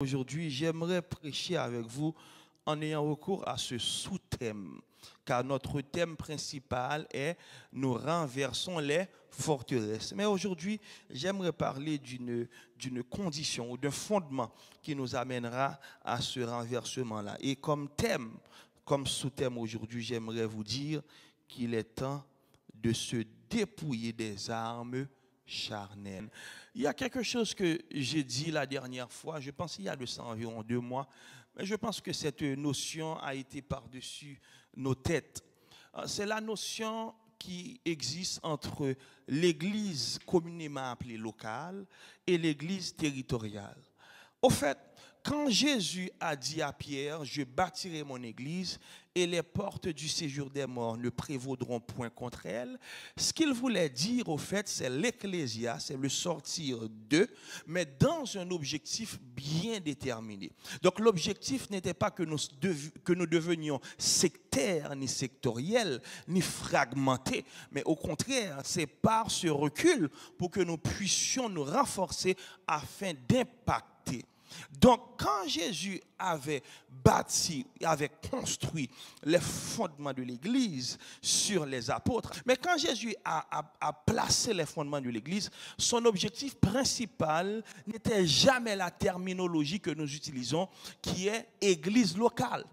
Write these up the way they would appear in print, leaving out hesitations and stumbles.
Aujourd'hui, j'aimerais prêcher avec vous en ayant recours à ce sous-thème, car notre thème principal est « Nous renversons les forteresses ». Mais aujourd'hui, j'aimerais parler d'une condition ou d'un fondement qui nous amènera à ce renversement-là. Et comme thème, comme sous-thème aujourd'hui, j'aimerais vous dire qu'il est temps de se dépouiller des armes charnel. Il y a quelque chose que j'ai dit la dernière fois, je pense qu'il y a de ça environ 2 mois, mais je pense que cette notion a été par-dessus nos têtes. C'est la notion qui existe entre l'église communément appelée locale et l'église territoriale. Au fait, quand Jésus a dit à Pierre, je bâtirai mon église et les portes du séjour des morts ne prévaudront point contre elle, ce qu'il voulait dire au fait, c'est l'ecclésia, c'est le sortir d'eux, mais dans un objectif bien déterminé. Donc l'objectif n'était pas que nous devenions sectaires, ni sectoriels, ni fragmentés, mais au contraire, c'est par ce recul pour que nous puissions nous renforcer afin d'impacter. Donc, quand Jésus avait bâti, avait construit les fondements de l'Église sur les apôtres, mais quand Jésus a placé les fondements de l'Église, son objectif principal n'était jamais la terminologie que nous utilisons, qui est Église locale.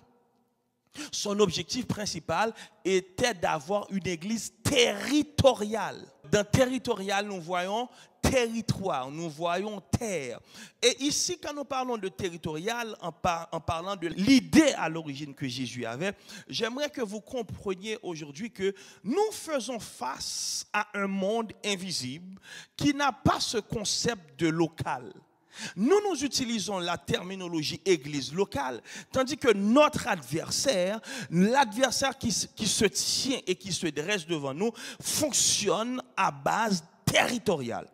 Son objectif principal était d'avoir une église territoriale. Dans territorial, nous voyons territoire, nous voyons terre. Et ici, quand nous parlons de territorial, en parlant de l'idée à l'origine que Jésus avait, j'aimerais que vous compreniez aujourd'hui que nous faisons face à un monde invisible qui n'a pas ce concept de local. Nous utilisons la terminologie église locale, tandis que notre adversaire, l'adversaire qui se tient et qui se dresse devant nous, fonctionne à base territoriale.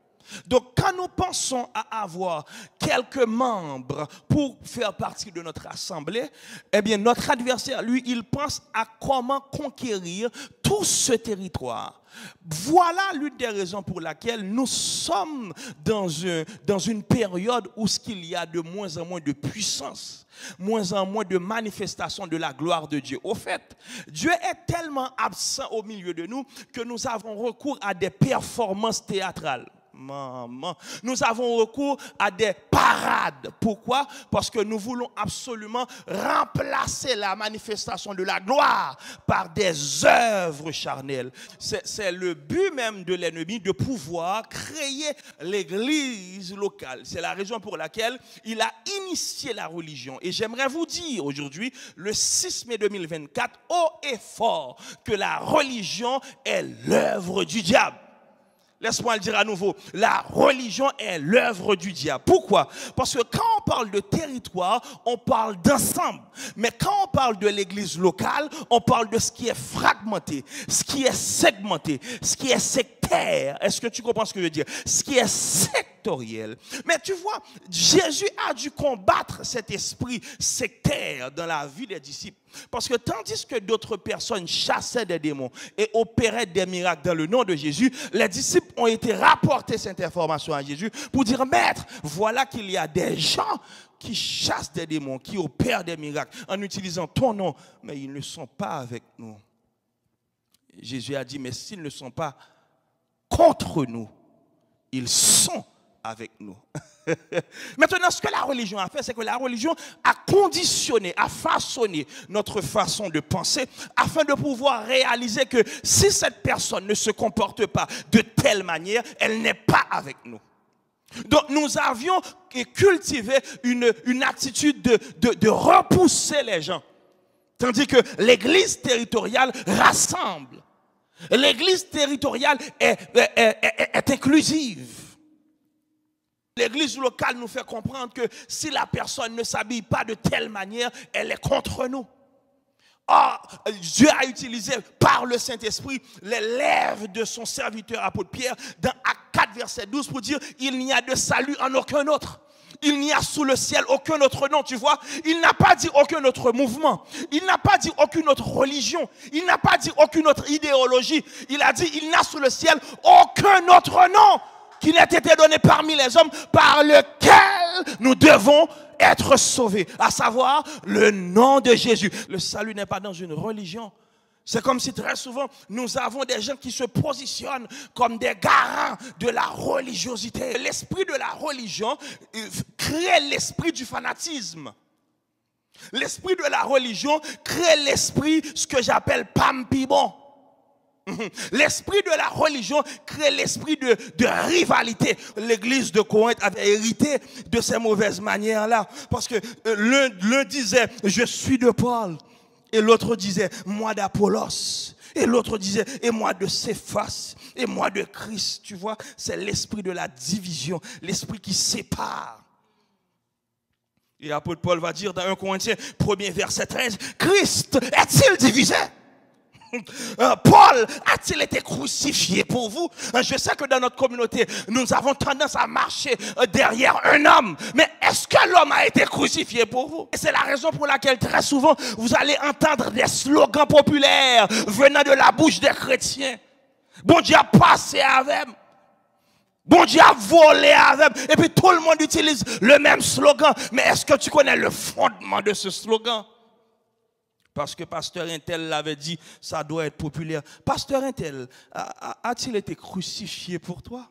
Donc, quand nous pensons à avoir quelques membres pour faire partie de notre assemblée, eh bien, notre adversaire, lui, il pense à comment conquérir tout ce territoire. Voilà l'une des raisons pour laquelle nous sommes dans une période où il y a de moins en moins de puissance, moins en moins de manifestation de la gloire de Dieu. Au fait, Dieu est tellement absent au milieu de nous que nous avons recours à des performances théâtrales. Nous avons recours à des parades. Pourquoi? Parce que nous voulons absolument remplacer la manifestation de la gloire par des œuvres charnelles. C'est le but même de l'ennemi de pouvoir créer l'église locale. C'est la raison pour laquelle il a initié la religion. Et j'aimerais vous dire aujourd'hui, le 6 mai 2024, haut et fort, que la religion est l'œuvre du diable. Laisse-moi le dire à nouveau, la religion est l'œuvre du diable. Pourquoi? Parce que quand on parle de territoire, on parle d'ensemble. Mais quand on parle de l'église locale, on parle de ce qui est fragmenté, ce qui est segmenté, ce qui est sectaire. Est-ce que tu comprends ce que je veux dire? Ce qui est sectoriel. Mais tu vois, Jésus a dû combattre cet esprit sectaire dans la vie des disciples. Parce que tandis que d'autres personnes chassaient des démons et opéraient des miracles dans le nom de Jésus, les disciples ont été rapporter cette information à Jésus pour dire, maître, voilà qu'il y a des gens qui chassent des démons, qui opèrent des miracles en utilisant ton nom, mais ils ne sont pas avec nous. Jésus a dit, mais s'ils ne sont pas contre nous, ils sont avec nous. Maintenant, ce que la religion a fait, c'est que la religion a conditionné, a façonné notre façon de penser afin de pouvoir réaliser que si cette personne ne se comporte pas de telle manière, elle n'est pas avec nous. Donc nous avions cultivé une attitude de repousser les gens, tandis que l'église territoriale rassemble. L'église territoriale est inclusive. L'église locale nous fait comprendre que si la personne ne s'habille pas de telle manière, elle est contre nous. Or, Dieu a utilisé par le Saint-Esprit les lèvres de son serviteur apôtre Pierre dans Actes 4, verset 12 pour dire « Il n'y a de salut en aucun autre ». Il n'y a sous le ciel aucun autre nom, tu vois. Il n'a pas dit aucun autre mouvement. Il n'a pas dit aucune autre religion. Il n'a pas dit aucune autre idéologie. Il a dit il n'y a sous le ciel aucun autre nom qui n'a été donné parmi les hommes, par lequel nous devons être sauvés, à savoir le nom de Jésus. Le salut n'est pas dans une religion. C'est comme si très souvent, nous avons des gens qui se positionnent comme des garants de la religiosité. L'esprit de la religion crée l'esprit du fanatisme. L'esprit de la religion crée l'esprit, ce que j'appelle pampibon. L'esprit de la religion crée l'esprit de rivalité. L'église de Corinthe avait hérité de ces mauvaises manières-là. Parce que l'un disait, je suis de Paul. Et l'autre disait, moi d'Apollos. Et l'autre disait, et moi de Céphas. Et moi de Christ. Tu vois, c'est l'esprit de la division. L'esprit qui sépare. Et l'apôtre Paul va dire dans 1 Corinthiens, 1er verset 13, Christ est-il divisé? Paul a-t-il été crucifié pour vous? Je sais que dans notre communauté, nous avons tendance à marcher derrière un homme. Mais est-ce que l'homme a été crucifié pour vous? Et c'est la raison pour laquelle très souvent, vous allez entendre des slogans populaires venant de la bouche des chrétiens. Bon Dieu a passé avec. Bon Dieu a volé avec. Et puis tout le monde utilise le même slogan. Mais est-ce que tu connais le fondement de ce slogan? Parce que pasteur Intel l'avait dit, ça doit être populaire. Pasteur Intel, a-t-il été crucifié pour toi?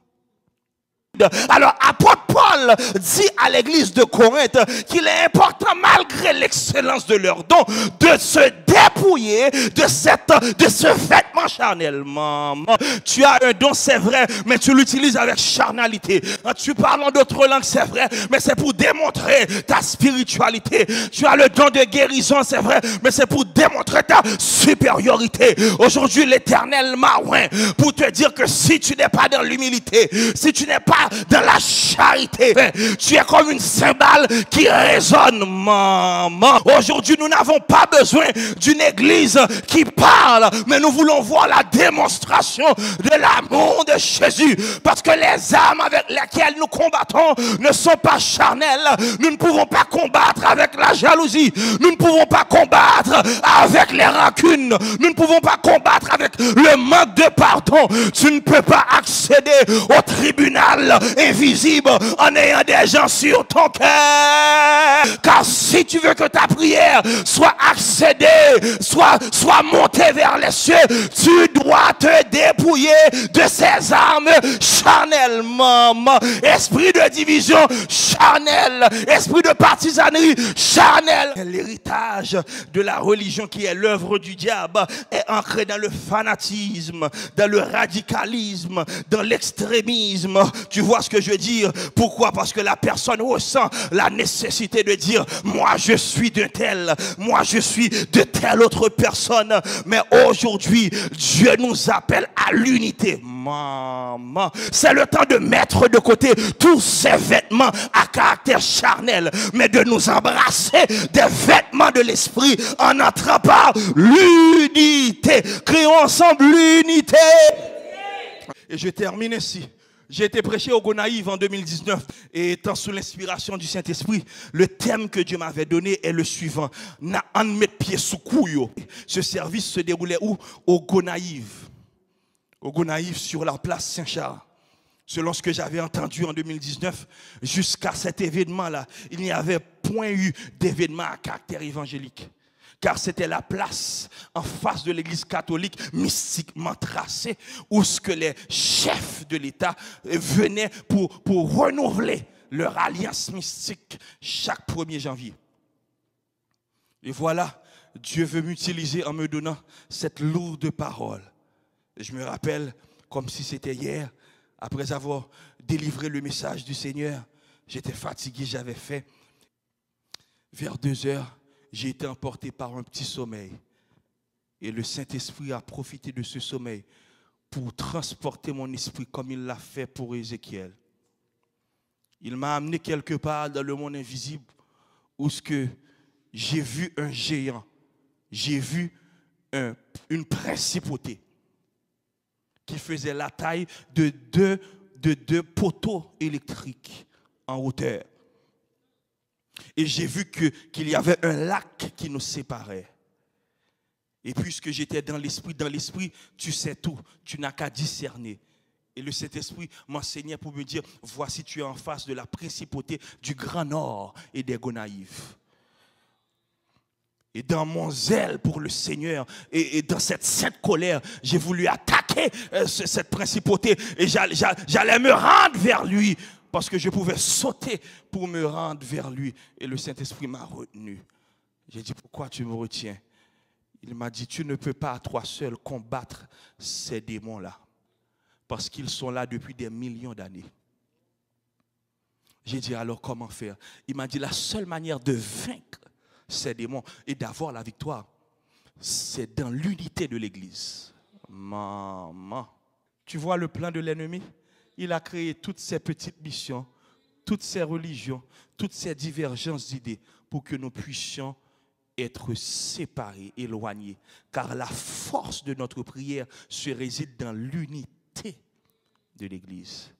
Alors, apôtre Paul dit à l'église de Corinthe qu'il est important, malgré l'excellence de leurs dons, de se dépouiller de ce vêtement charnellement. Tu as un don, c'est vrai, mais tu l'utilises avec charnalité. Tu parles en d'autres langues, c'est vrai, mais c'est pour démontrer ta spiritualité. Tu as le don de guérison, c'est vrai, mais c'est pour démontrer ta supériorité. Aujourd'hui, l'Éternel m'a oint pour te dire que si tu n'es pas dans l'humilité, si tu n'es pas dans la charité, tu es comme une cymbale qui résonne. Maman, aujourd'hui nous n'avons pas besoin d'une église qui parle, mais nous voulons voir la démonstration de l'amour de Jésus, parce que les âmes avec lesquelles nous combattons ne sont pas charnelles. Nous ne pouvons pas combattre avec la jalousie, nous ne pouvons pas combattre avec les rancunes, nous ne pouvons pas combattre avec le manque de pardon. Tu ne peux pas accéder au tribunal invisible en ayant des gens sur ton cœur. Car si tu veux que ta prière soit accédée, soit montée vers les cieux, tu dois te dépouiller de ces armes charnellement. Esprit de division charnel, esprit de partisanerie charnel. L'héritage de la religion qui est l'œuvre du diable est ancré dans le fanatisme, dans le radicalisme, dans l'extrémisme. Tu vois ce que je veux dire? Pourquoi? Parce que la personne ressent la nécessité de dire, moi je suis de tel, moi je suis de telle autre personne. Mais aujourd'hui, Dieu nous appelle à l'unité. Maman, c'est le temps de mettre de côté tous ces vêtements à caractère charnel, mais de nous embrasser des vêtements de l'esprit en entrant par l'unité. Créons ensemble l'unité. Et je termine ici. J'ai été prêché au Gonaïve en 2019 et étant sous l'inspiration du Saint-Esprit, le thème que Dieu m'avait donné est le suivant. Na an met pied sous couille. Ce service se déroulait où? Au Gonaïve. Au Gonaïve sur la place Saint-Charles. Selon ce que j'avais entendu en 2019, jusqu'à cet événement-là, il n'y avait point eu d'événement à caractère évangélique. Car c'était la place en face de l'église catholique mystiquement tracée où ce que les chefs de l'État venaient pour renouveler leur alliance mystique chaque 1er janvier. Et voilà, Dieu veut m'utiliser en me donnant cette lourde parole. Et je me rappelle, comme si c'était hier, après avoir délivré le message du Seigneur, j'étais fatigué, j'avais faim. Vers 2 heures, j'ai été emporté par un petit sommeil. Et le Saint-Esprit a profité de ce sommeil pour transporter mon esprit comme il l'a fait pour Ézéchiel. Il m'a amené quelque part dans le monde invisible où ce que j'ai vu un géant. J'ai vu une principauté qui faisait la taille de deux poteaux électriques en hauteur. Et j'ai vu qu'il y avait un lac qui nous séparait. Et puisque j'étais dans l'esprit, tu sais tout. Tu n'as qu'à discerner. Et le Saint-Esprit m'enseignait pour me dire, voici tu es en face de la principauté du Grand Nord et des Gonaïves. Et dans mon zèle pour le Seigneur et dans cette sainte colère, j'ai voulu attaquer cette principauté et j'allais me rendre vers lui parce que je pouvais sauter pour me rendre vers lui. Et le Saint-Esprit m'a retenu. J'ai dit, pourquoi tu me retiens? Il m'a dit, tu ne peux pas à toi seul combattre ces démons-là parce qu'ils sont là depuis des millions d'années. J'ai dit, alors comment faire? Il m'a dit, la seule manière de vaincre ces démons et d'avoir la victoire, c'est dans l'unité de l'Église. Maman, tu vois le plan de l'ennemi? Il a créé toutes ces petites missions, toutes ces religions, toutes ces divergences d'idées pour que nous puissions être séparés, éloignés. Car la force de notre prière se réside dans l'unité de l'Église.